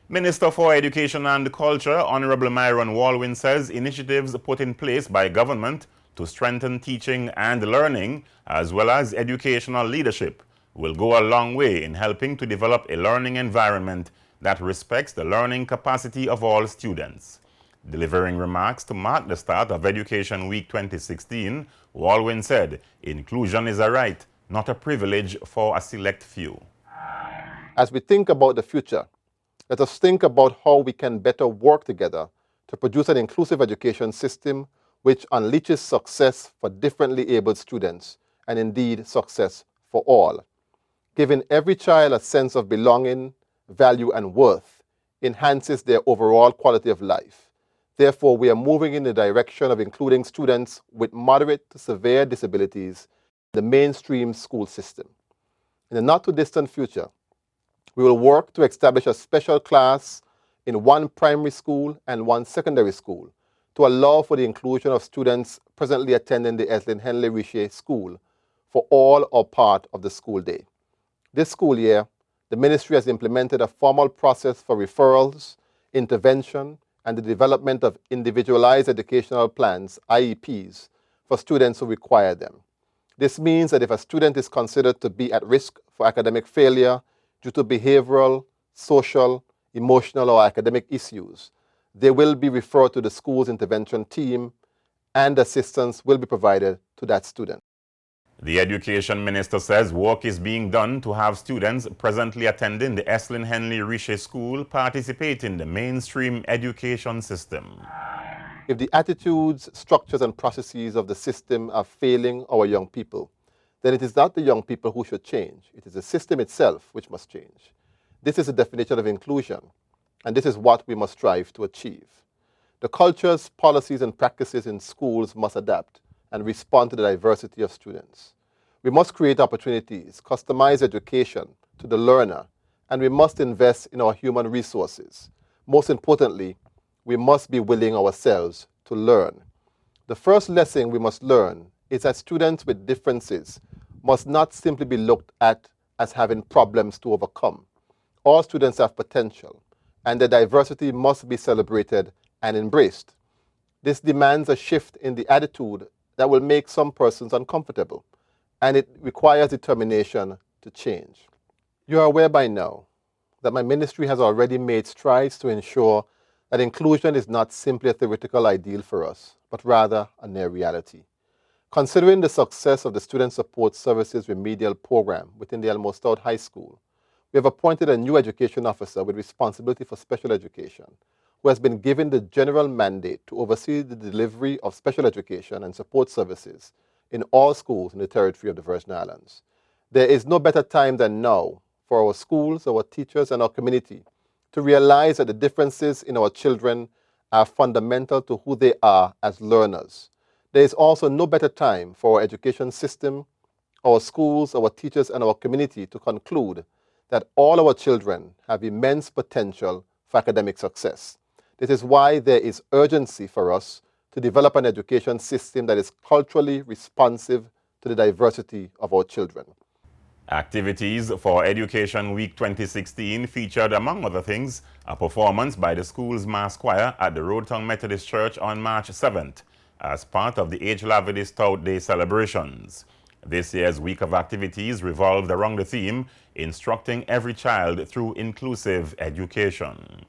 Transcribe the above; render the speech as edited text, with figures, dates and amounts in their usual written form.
Minister for Education and Culture, Honorable Myron Walwyn, says initiatives put in place by government to strengthen teaching and learning, as well as educational leadership, will go a long way in helping to develop a learning environment that respects the learning capacity of all students. Delivering remarks to mark the start of Education Week 2016, Walwyn said, "Inclusion is a right, not a privilege for a select few." As we think about the future, let us think about how we can better work together to produce an inclusive education system which unleashes success for differently abled students and indeed success for all. Giving every child a sense of belonging, value, and worth enhances their overall quality of life. Therefore, we are moving in the direction of including students with moderate to severe disabilities in the mainstream school system. In the not-too-distant future, we will work to establish a special class in one primary school and one secondary school to allow for the inclusion of students presently attending the Eslin Henley Richer School for all or part of the school day. This school year, the ministry has implemented a formal process for referrals, intervention, and the development of individualized educational plans, IEPs, for students who require them. This means that if a student is considered to be at risk for academic failure due to behavioral, social, emotional, or academic issues, they will be referred to the school's intervention team and assistance will be provided to that student. The Education Minister says work is being done to have students presently attending the Eslin Henley Richer School participate in the mainstream education system. If the attitudes, structures, and processes of the system are failing our young people, then it is not the young people who should change. It is the system itself which must change. This is the definition of inclusion, and this is what we must strive to achieve. The cultures, policies, and practices in schools must adapt and respond to the diversity of students. We must create opportunities, customize education to the learner, and we must invest in our human resources. Most importantly, we must be willing ourselves to learn. The first lesson we must learn is that students with differences must not simply be looked at as having problems to overcome. All students have potential, and their diversity must be celebrated and embraced. This demands a shift in the attitude that will make some persons uncomfortable, and it requires determination to change. You are aware by now that my ministry has already made strides to ensure that inclusion is not simply a theoretical ideal for us, but rather a near reality. Considering the success of the Student Support Services Remedial Program within the Elmo Stout High School, we have appointed a new education officer with responsibility for special education, who has been given the general mandate to oversee the delivery of special education and support services in all schools in the territory of the Virgin Islands. There is no better time than now for our schools, our teachers, and our community to realize that the differences in our children are fundamental to who they are as learners. There is also no better time for our education system, our schools, our teachers, and our community to conclude that all our children have immense potential for academic success. This is why there is urgency for us to develop an education system that is culturally responsive to the diversity of our children. Activities for Education Week 2016 featured, among other things, a performance by the school's mass choir at the Roadtown Methodist Church on March 7th as part of the Age Lavity Stout Day celebrations. This year's week of activities revolved around the theme, Instructing Every Child Through Inclusive Education.